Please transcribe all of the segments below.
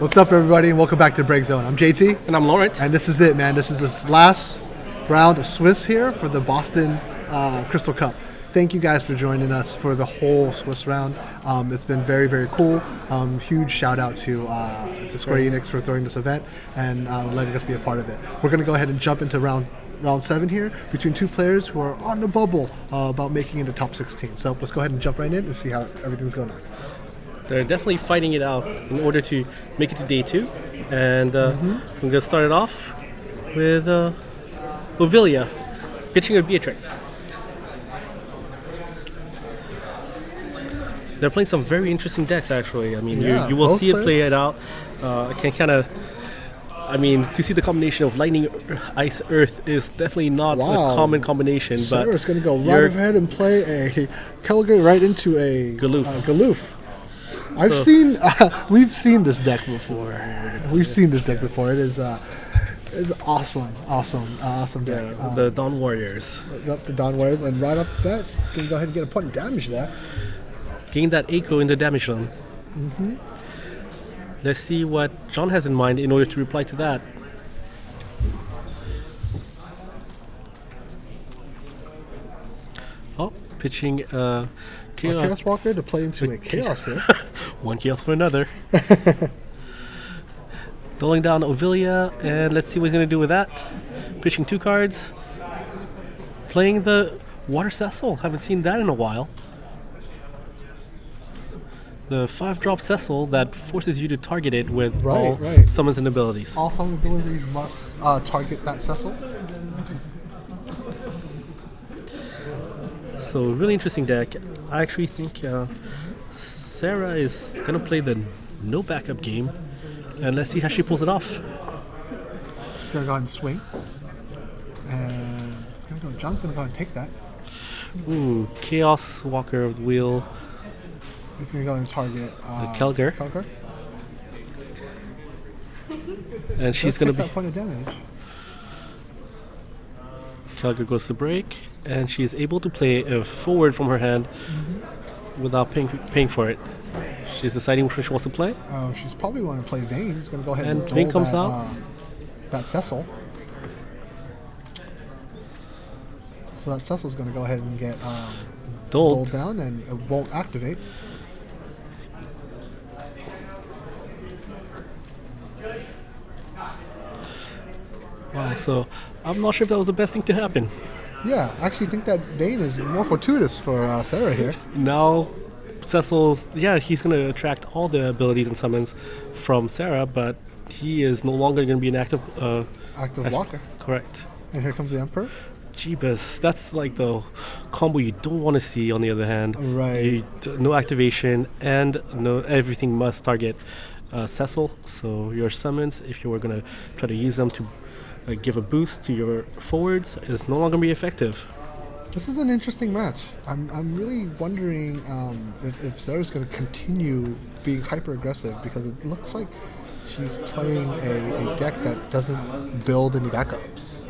What's up, everybody, and welcome back to BreakZone. I'm JT. And I'm Laurent. And this is it, man. This is this last round of Swiss here for the Boston Crystal Cup. Thank you guys for joining us for the whole Swiss round. It's been very, very cool. Huge shout out to Square Enix for throwing this event and letting us be a part of it. We're going to go ahead and jump into round 7 here between two players who are on the bubble about making it the top 16. So let's go ahead and jump right in and see how everything's going on. They're definitely fighting it out in order to make it to day 2. And I'm going to start it off with Ovilia pitching with Beatrix. They're playing some very interesting decks, actually. I mean, yeah, you will see it play it out. Can kind of, I mean, to see the combination of lightning, ice, earth is definitely not a common combination. Sarah's going to go right ahead and play a Kelger right into a Galoof. We've seen this deck before. It is awesome deck. The Dawn Warriors. Up the Dawn Warriors, and right up that, can go ahead and get a point of damage there. Gain that echo in the damage zone. Let's see what John has in mind in order to reply to that. Oh, pitching Chaos Walker to play into a Chaos here. One Chaos for another. Doling down Ovilia, and let's see what he's going to do with that. Pitching 2 cards. Playing the Water Cecil. Haven't seen that in a while. The 5-drop Cecil that forces you to target it with all summons and abilities. All summon abilities must target that Cecil. So, really interesting deck. I actually think Sarah is going to play the no backup game, and let's see how she pulls it off. She's going to go ahead and swing, and John's going to go ahead and take that. Ooh, Chaos Walker of the Wheel. He's going to go ahead and target Kelger. And she's going to be that point of damage. Kelger goes to break, and she's able to play a forward from her hand without paying for it. She's deciding which one she wants to play. She's probably going to play Vayne. She's going to go ahead and Vayne comes out. That Cecil. So that Cecil's going to go ahead and get doled down, and it won't activate. Wow, so I'm not sure if that was the best thing to happen. Yeah, I actually think that Vayne is more fortuitous for Sarah here. Now, Cecil's, he's going to attract all the abilities and summons from Sarah, but he is no longer going to be an active blocker. Correct. And here comes the Emperor. Jeebus, that's like the combo you don't want to see. On the other hand, no activation and everything must target Cecil. So your summons, if you were going to try to use them to give a boost to your forwards, is no longer going to be effective. This is an interesting match. I'm really wondering if Sarah's going to continue being hyper aggressive, because it looks like she's playing a deck that doesn't build any backups.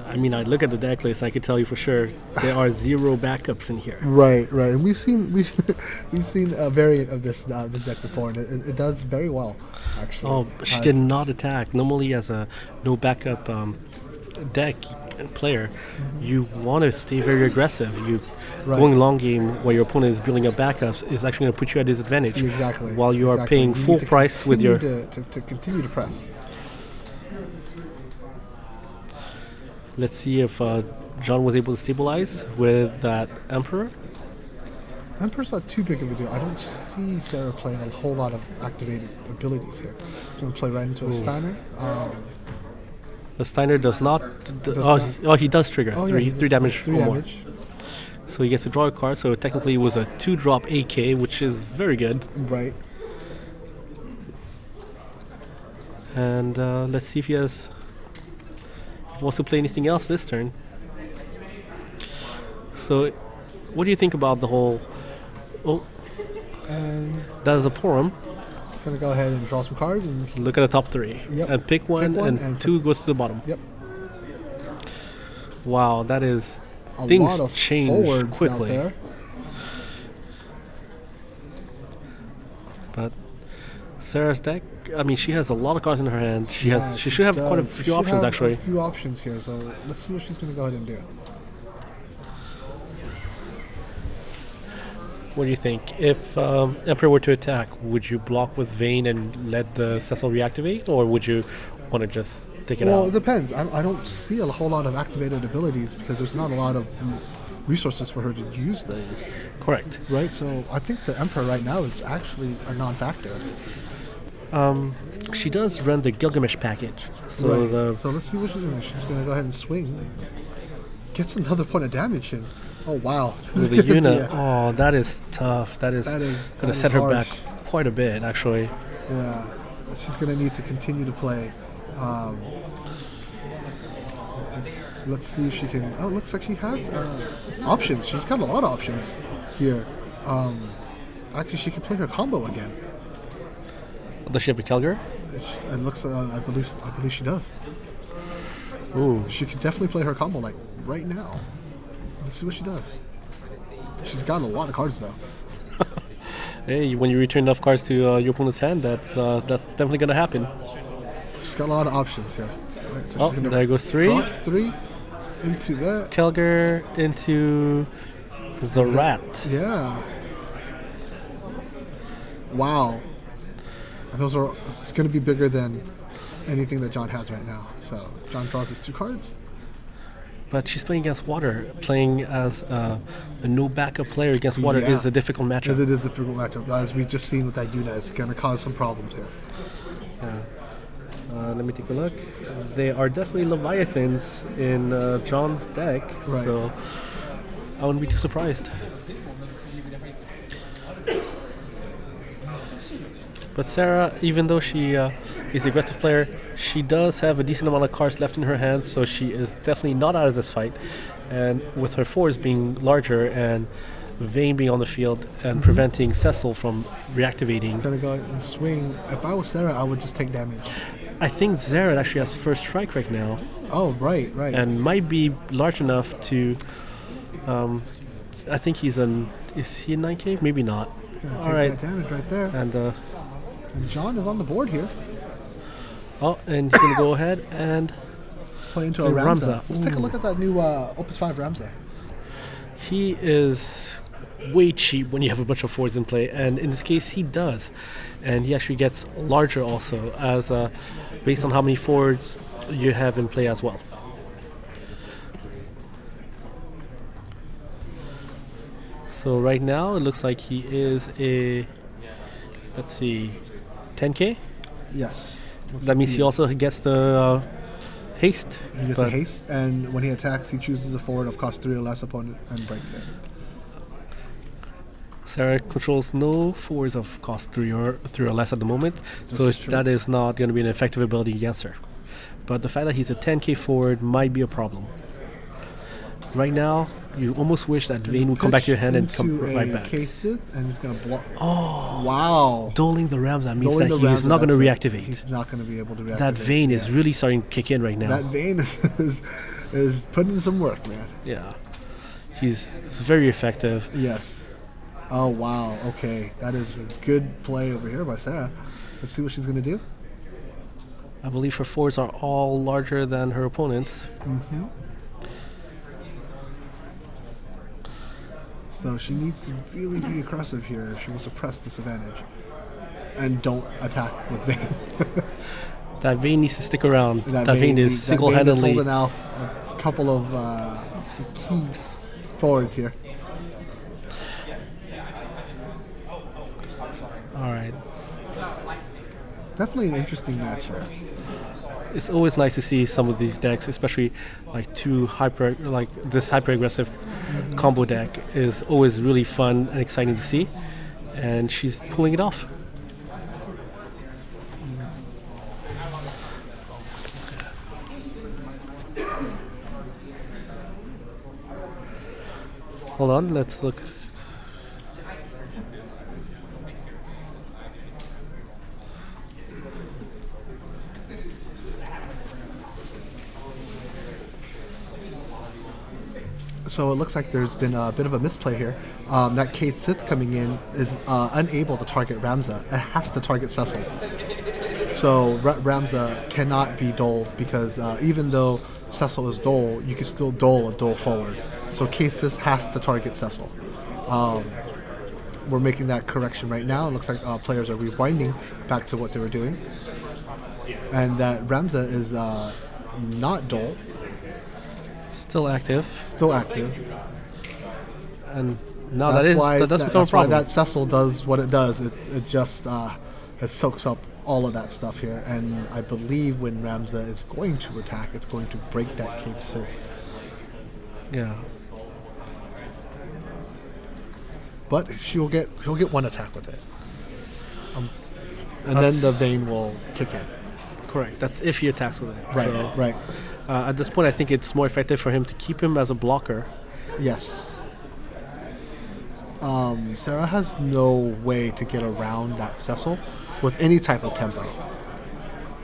I mean, I look at the deck list, I could tell you for sure there are 0 backups in here. Right. And we've seen a variant of this deck before, and it does very well, actually. Oh, she did not attack. Normally, as a no backup deck player, you want to stay very aggressive. Going long game where your opponent is building up backups is actually going to put you at disadvantage. Exactly. While you are paying full price with your to continue to press. Let's see if John was able to stabilize with that Emperor. Emperor's not too big of a deal. I don't see Sarah playing a whole lot of activated abilities here. She's going to play right into a Steiner. The Steiner does not. He does trigger 3 damage or more. So he gets to draw a card. So technically it was a 2-drop AK, which is very good. Right. And let's see if he wants to play anything else this turn. So, what do you think about the whole? That is a Porum. Gonna go ahead and draw some cards and look at the top 3. Yep. And pick one and 2 goes to the bottom. Yep. Wow, that is things change quickly. Out there. But Sarah's deck. I mean, she has a lot of cards in her hand. She should have quite a few She should options have actually. A few options here. So let's see what she's going to go ahead and do. What do you think? If Emperor were to attack, would you block with Vayne and let the Cecil reactivate, or would you want to just take it out? Well, it depends. I don't see a whole lot of activated abilities because there's not a lot of resources for her to use those. Correct. Right? So I think the Emperor right now is actually a non-factor. She does run the Gilgamesh package. So right. So let's see what she's doing. She's going to go ahead and swing. Gets another point of damage in. Oh, wow. With the Yuna, oh, that is tough. That is going to set her back quite a bit, actually. Yeah. She's going to need to continue to play. Let's see if she can... Oh, it looks like she has options. She's got a lot of options here. Actually, she can play her combo again. Does she have a Kelger? It looks... I believe she does. Ooh. She could definitely play her combo, like, right now. Let's see what she does. She's got a lot of cards, though. Hey, when you return enough cards to your opponent's hand, that's definitely going to happen. She's got a lot of options here. Right, so there goes 3. 3 into that. Kelger into Zarat. Yeah. Wow. And those are... It's going to be bigger than anything that John has right now. So John draws his 2 cards. But she's playing against water. Playing as a no backup player against water is a difficult matchup. As it is a difficult matchup. As we've just seen with that Yuna, it's going to cause some problems here. Yeah. Let me take a look. They are definitely Leviathans in John's deck, so I wouldn't be too surprised. But Sarah, even though she is an aggressive player, she does have a decent amount of cards left in her hand, so she is definitely not out of this fight. And with her 4s being larger and Vayne being on the field and preventing Cecil from reactivating. She's going to go and swing. If I was Sarah, I would just take damage. I think Zaret actually has first strike right now. Oh, right. And might be large enough to... I think he's an... Is he a 9K? Maybe not. All right. That damage right there. And John is on the board here. Oh, and he's going to go ahead and play into a Ramza. Let's take a look at that new Opus 5 Ramza. He is way cheap when you have a bunch of 4s in play, and in this case he does. And he actually gets larger also, as based on how many 4s you have in play as well. So right now it looks like he is a, let's see, 10K? Yes. That means he also gets the haste. He gets a haste, and when he attacks, he chooses a forward of cost 3 or less opponent and breaks it. Sarah controls no 4s of cost 3 or less at the moment, so that is not going to be an effective ability against her. But the fact that he's a 10K forward might be a problem. Right now, you almost wish that Vayne would come back to your hand and come right back. And he's going to block. Oh! Wow! Doling the Ramza means that he's not going to reactivate. He's not going to be able to reactivate. That Vayne is really starting to kick in right now. That Vayne is putting some work, man. Yeah. It's very effective. Yes. Oh, wow. Okay. That is a good play over here by Sarah. Let's see what she's going to do. I believe her 4s are all larger than her opponents. Mm-hmm. So she needs to really be aggressive here if she wants to press this advantage. And don't attack with Vayne. That Vayne needs to stick around. That Vayne is single-handedly... That Vayne is holding off a couple of key forwards here. Alright. Definitely an interesting match here. It's always nice to see some of these decks, especially like this hyper aggressive combo deck is always really fun and exciting to see, and she's pulling it off. Hold on, let's look. So it looks like there's been a bit of a misplay here. That Kate Sith coming in is unable to target Ramza. It has to target Cecil. So Ramza cannot be doled because even though Cecil is dole, you can still dole a dole forward. So Kate Sith has to target Cecil. We're making that correction right now. It looks like players are rewinding back to what they were doing. And that Ramza is not dole. Still active. Still active. And now that does become a problem. That's why that Cecil does what it does. It just it soaks up all of that stuff here. And I believe when Ramza is going to attack, it's going to break that Kate Sith. Yeah. But he'll get one attack with it. And then the Vayne will kick in. Correct. That's if he attacks with it. Right, so, right. At this point, I think it's more effective for him to keep him as a blocker. Yes. Sarah has no way to get around that Cecil with any type of tempo.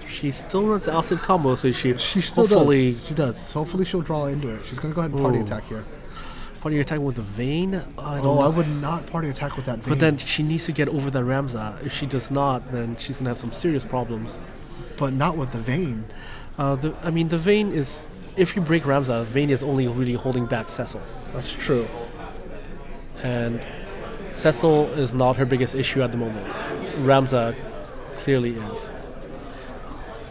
She still runs the outside combo, so she still does. She does. Hopefully she'll draw into it. She's going to go ahead and party attack here. Party attack with the Vayne? I would not party attack with that Vayne. But then she needs to get over that Ramza. If she does not, then she's going to have some serious problems. But not with the Vayne. The Vayne is... If you break Ramza, Vayne is only really holding back Cecil. That's true. And Cecil is not her biggest issue at the moment. Ramza clearly is.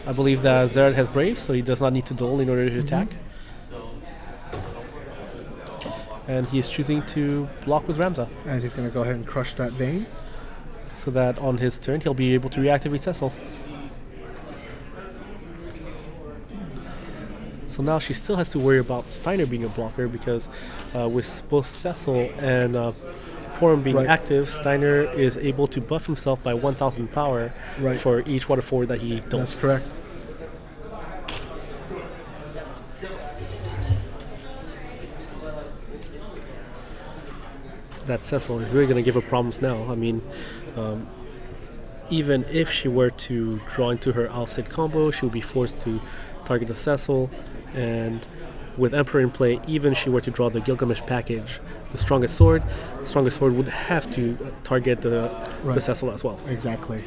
I believe that Zerad has Brave, so he does not need to duel in order to attack. And he's choosing to block with Ramza. And he's going to go ahead and crush that Vayne. So that on his turn, he'll be able to reactivate Cecil. So now she still has to worry about Steiner being a blocker because with both Cecil and Porum being active, Steiner is able to buff himself by 1,000 power for each water forward that he does. That's correct. That Cecil is really going to give her problems now. I mean, even if she were to draw into her outside combo, she would be forced to target the Cecil. And with Emperor in play, even if she were to draw the Gilgamesh package, the strongest sword would have to target the Cecil as well. Exactly.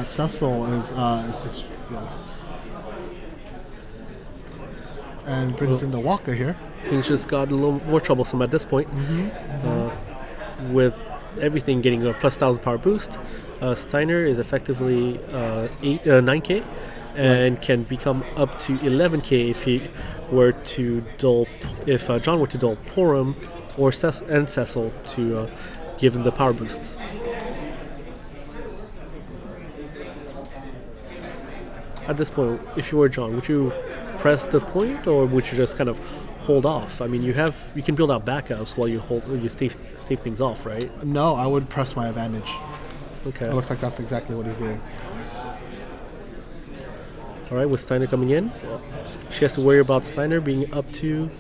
Cecil is just... and brings in the Waka here. Things just got a little more troublesome at this point. With everything getting a plus 1,000 power boost, Steiner is effectively 9k and can become up to 11k if he were to duel, if John were to duel Porum or Cecil to give him the power boosts. At this point, if you were John, would you press the point or would you just kind of hold off? I mean, you can build out backups while you stave things off, right? No, I would press my advantage. Okay. It looks like that's exactly what he's doing. All right, with Steiner coming in, she has to worry about Steiner being up to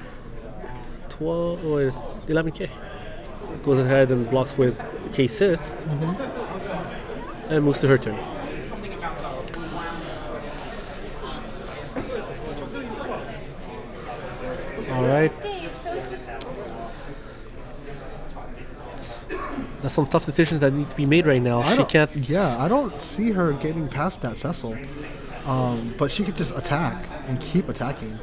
12 or 11k. Goes ahead and blocks with K Sith and moves to her turn. All right. There's some tough decisions that need to be made right now. She can't. Yeah, I don't see her getting past that Cecil. But she could just attack and keep attacking.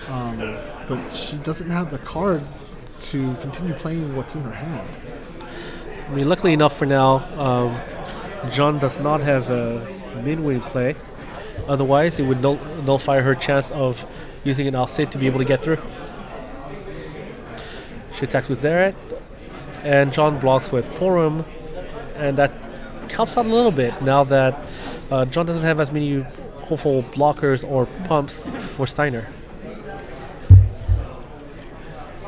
But she doesn't have the cards to continue playing what's in her hand. I mean, luckily enough for now, John does not have a midway play. Otherwise, it would nullify her chance of using an outset to be able to get through. She attacks with Zeret, and John blocks with Porum, and that helps out a little bit now that John doesn't have as many hopeful blockers or pumps for Steiner.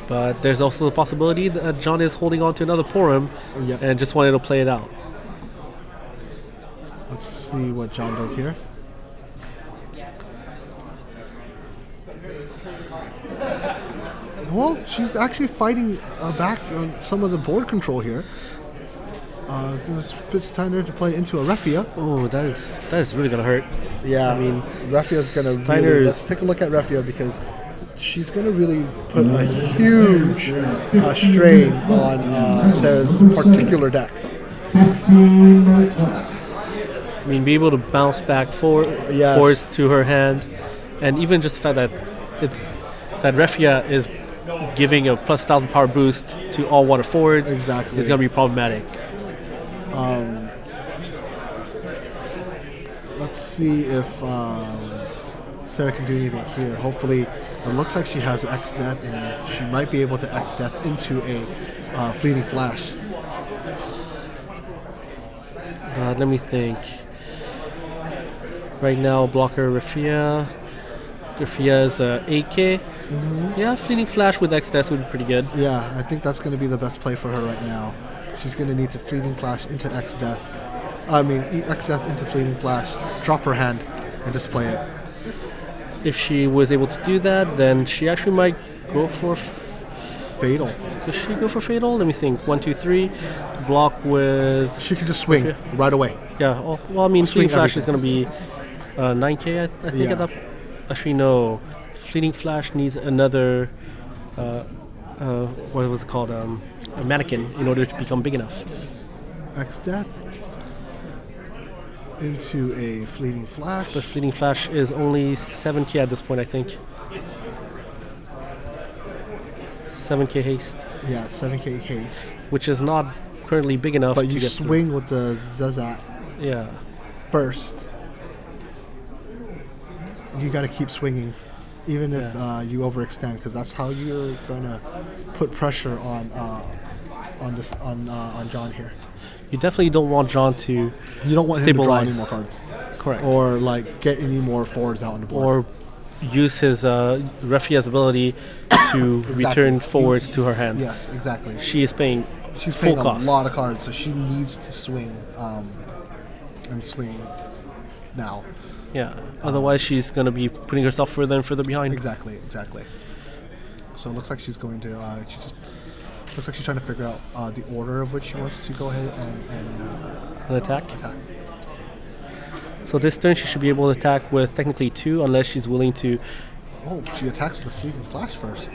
But there's also the possibility that John is holding on to another Porum and just wanted to play it out. Let's see what John does here. Well, she's actually fighting back on some of the board control here. Going to pitch Steiner to play into a Refia. Oh, that is really going to hurt. Yeah, I mean, Refia's going to really... Let's take a look at Refia because she's going to really put a huge strain on Sarah's particular deck. I mean, be able to bounce back forwards to her hand, and even just the fact that Refia is giving a plus 1,000 power boost to all water forwards. Exactly. Is going to be problematic. Let's see if Sarah can do anything here. Hopefully, it looks like she has X Death, and she might be able to X Death into a Fleeting Flash. Let me think. Right now, blocker Refia. Refia's 8K. Yeah, Fleeting Flash with X Death would be pretty good. Yeah, I think that's going to be the best play for her right now. She's going to need to Fleeting Flash into X Death. X Death into Fleeting Flash, drop her hand, and display it. If she was able to do that, then she actually might go for Fatal. Does she go for Fatal? Let me think. 1, 2, 3. Block with. She can just swing right away. Yeah. Oh, well, I mean, Fleeting Flash is going to be 9K, I think. Yeah. At that. Actually, no. Fleeting Flash needs another. What was it called? A mannequin in order to become big enough. X Death into a Fleeting Flash. But Fleeting Flash is only 7K at this point, I think. 7K haste. Yeah, 7K haste. Which is not currently big enough but to get through. But you swing with the Zazat. Yeah. First. You got to keep swinging, even if you overextend, because that's how you're gonna put pressure on John here. You definitely don't want John to. You don't want him to draw any more cards. Correct. Or like get any more forwards out on the board. Or use his Refia's ability to return forwards to her hand. Yes, exactly. She's paying a lot of cards, so she needs to swing and swing now. Yeah. Otherwise, she's going to be putting herself further and further behind. Exactly. So it looks like she's going to. Looks like she's trying to figure out the order of which she wants to go ahead and attack. So this turn she should be able to attack with technically 2, unless she's willing to. Oh, she attacks with the Fleeting Flash first.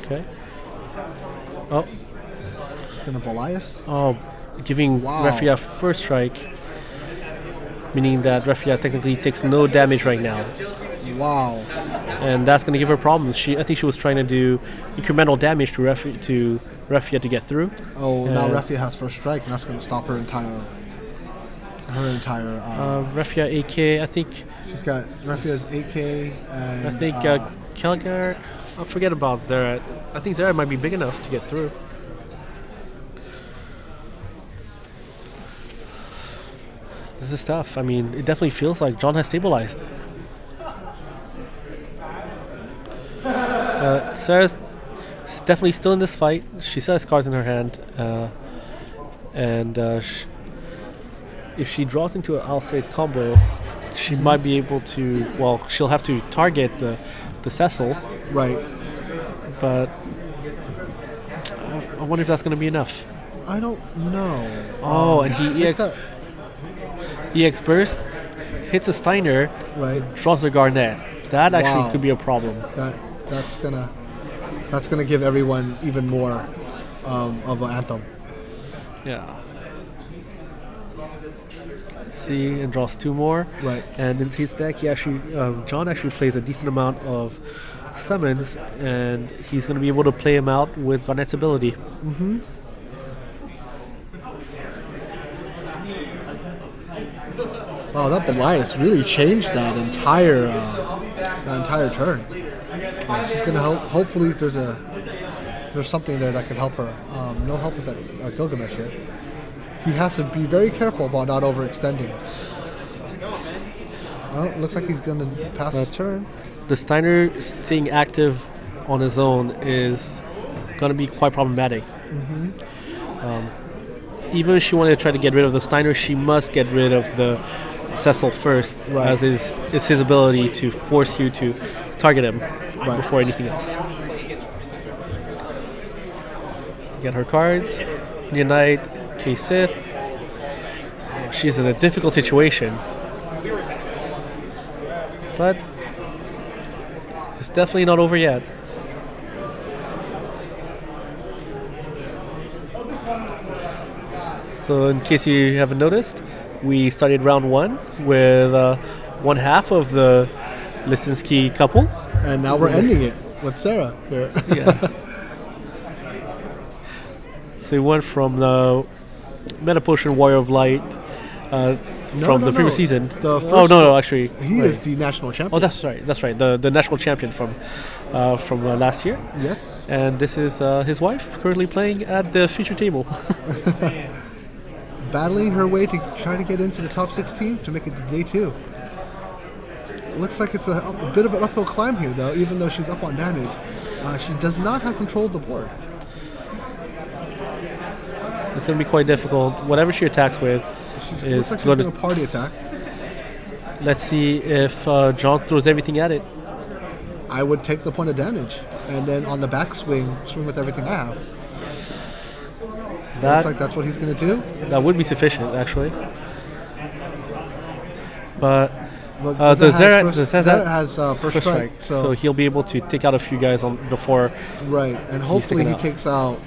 Okay. Oh. It's gonna Belias. Oh, giving Refia first strike. Meaning that Refia technically takes no damage right now. Wow. And that's going to give her problems. I think she was trying to do incremental damage to Refia to get through. Oh, now Refia has first strike, and that's going to stop her entire. Refia 8K, I think. She's got Refia's 8K, and I think Kelgar. I'll forget about Zera. I think Zera might be big enough to get through. This is tough. I mean, it definitely feels like John has stabilized. Sarah's definitely still in this fight. She still has cards in her hand. If she draws into an Alcid combo, she might be able to... Well, she'll have to target the Cecil. Right. But I wonder if that's going to be enough. I don't know. Oh, and he EX Burst, hits a Steiner, right? Draws a Garnet. That actually could be a problem. That's gonna give everyone even more of an Anthem. Yeah. See, and draws 2 more. Right. And in his deck, he actually John actually plays a decent amount of summons, and he's going to be able to play him out with Garnet's ability. Mm-hmm. Wow, that Belias really changed that entire turn. She's gonna help. Hopefully, there's something there that can help her. No help with that Gilgamesh yet. He has to be very careful about not overextending. Oh, looks like he's gonna pass his turn. The Steiner staying active on his own is gonna be quite problematic. Mm-hmm. Even if she wanted to try to get rid of the Steiner, she must get rid of the Cecil first, as it's his ability to force you to target him before anything else. Get her cards. Unite, K-Sith. She's in a difficult situation. But It's definitely not over yet. So in case you haven't noticed, we started round 1 with one half of the Lisinski couple. And now we're ending it with Sarah here. Yeah. So we went from the Meta Potion Warrior of Light from the previous season. Actually. He is the national champion. Oh, that's right. The national champion from last year. Yes. And this is his wife, currently playing at the feature table. Battling her way to try to get into the top 16 to make it to day 2. Looks like it's a bit of an uphill climb here, though, even though she's up on damage. She does not have control of the board. It's going to be quite difficult. Whatever she attacks with is going to party attack. Let's see if John throws everything at it. I would take the point of damage, and then on the backswing, swing with everything I have. Looks like that's what he's going to do. That would be sufficient, actually. But the Zera has first strike, so he'll be able to take out a few guys before. Right, and hopefully he takes out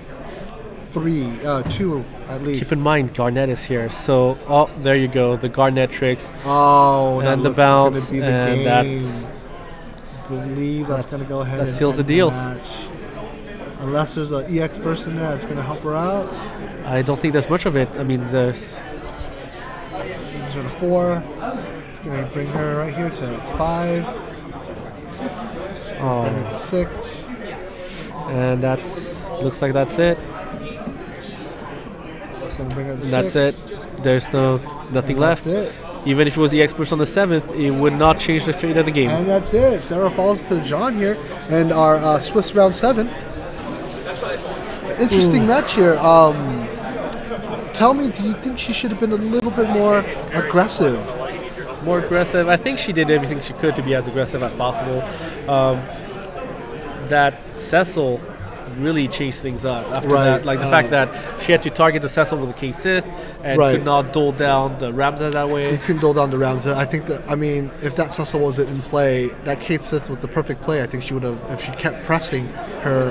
2 at least. Keep in mind, Garnet is here. So, there you go, the Garnet tricks. Oh, and the bounce, and I believe that's going to go ahead. That seals the deal. Unless there's an EX person there that's going to help her out. I don't think there's much of it. I mean, there's 4. It's going to bring her right here to 5. Oh. 6. And looks like that's it. That's it. There's nothing left. Even if it was the experts on the 7th, it would not change the fate of the game. And that's it. Sarah falls to John here, and our Swiss round 7. Interesting match here. Tell me, do you think she should have been a little bit more aggressive? More aggressive? I think she did everything she could to be as aggressive as possible. That Cecil really changed things up after that. Like the fact that she had to target the Cecil with the King Sith and could not dole down the Ramza that way. You couldn't dole down the Ramza. I think that, if that Cecil wasn't in play, that Kate Sith was the perfect play. I think she would have, if she kept pressing her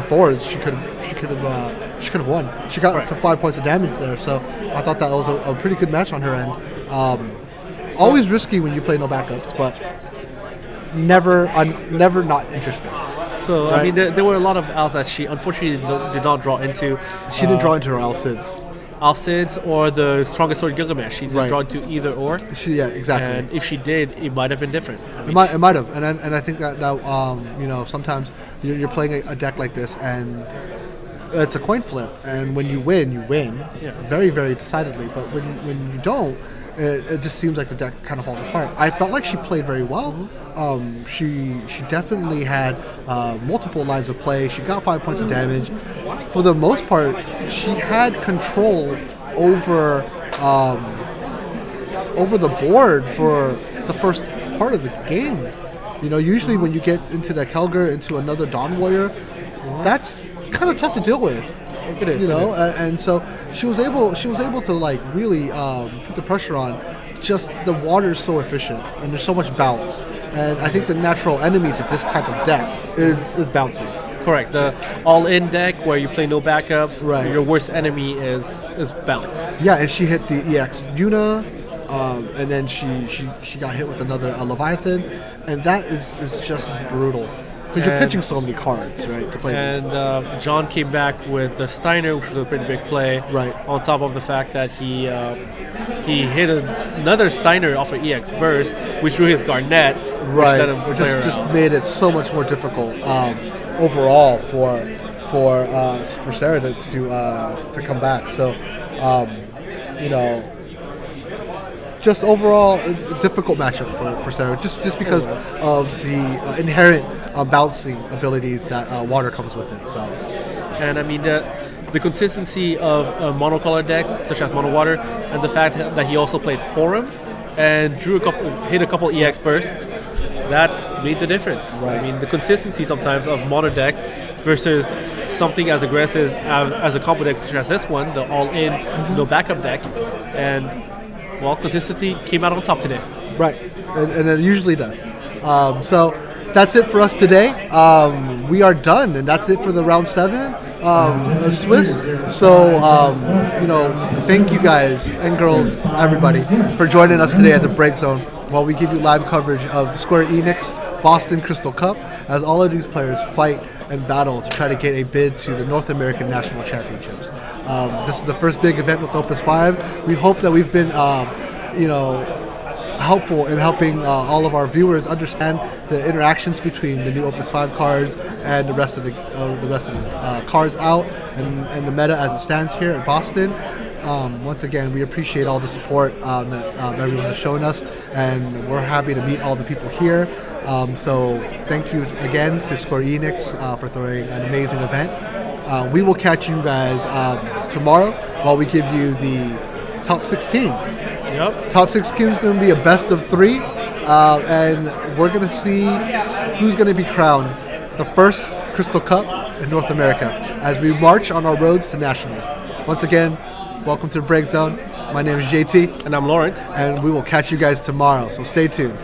forwards, she could have won. She got up to 5 points of damage there, so I thought that was a pretty good match on her end. Always risky when you play no backups, but never not interesting. So, I mean, there were a lot of Al's that she unfortunately did not draw into. She didn't draw into her Alcids. Alcids or the Strongest Sword Gilgamesh. She didn't draw into either or. Yeah, exactly. And if she did, it might have been different. It might have. And I think that now, sometimes you're playing a deck like this and it's a coin flip. And when you win, Yeah. very, very decidedly. But when you don't, it just seems like the deck kind of falls apart. I felt like she played very well. She definitely had multiple lines of play. She got 5 points of damage. For the most part, she had control over the board for the first part of the game. Usually when you get into the Kelger, into another Dawn Warrior, that's kind of tough to deal with. It is, and so she was able to really put the pressure on. Just the water is so efficient and there's so much bounce, and I think the natural enemy to this type of deck is bouncing. Correct. The all-in deck where you play no backups. Right. Your worst enemy is bounce. Yeah, and she hit the EX Yuna, and then she got hit with another Leviathan, and that is just brutal. Because you're pitching so many cards, right, to play this. And John came back with the Steiner, which was a pretty big play. Right. On top of the fact that he hit another Steiner off of EX Burst, which drew his Garnet. Right. Which just made it so much more difficult overall for Sarah to come back. So, just overall a difficult matchup for Sarah, just because of the inherent bouncing abilities that water comes with it. So, and I mean the consistency of monocolor decks such as Mono Water, and the fact that he also played Porum and hit a couple EX bursts, that made the difference. Right. I mean, the consistency sometimes of mono decks versus something as aggressive as a combo deck such as this one, the all-in no backup deck, and consistency came out on top today. Right, and it usually does. So that's it for us today. We are done, and that's it for the round 7 Swiss. So, thank you guys and girls, everybody, for joining us today at the BreakZone while we give you live coverage of the Square Enix Boston Crystal Cup as all of these players fight and battle to try to get a bid to the North American National Championships. This is the first big event with Opus 5. We hope that we've been, helpful in helping all of our viewers understand the interactions between the new Opus 5 cards and the rest of the cards out and the meta as it stands here in Boston. Once again, we appreciate all the support that everyone has shown us, and we're happy to meet all the people here. So thank you again to Square Enix for throwing an amazing event. We will catch you guys tomorrow while we give you the top 16. Yep. Top 16 is going to be a best of 3, and we're going to see who's going to be crowned the first Crystal Cup in North America as we march on our roads to nationals. Once again, welcome to the BreakZone. My name is JT. And I'm Laurent. And we will catch you guys tomorrow, so stay tuned.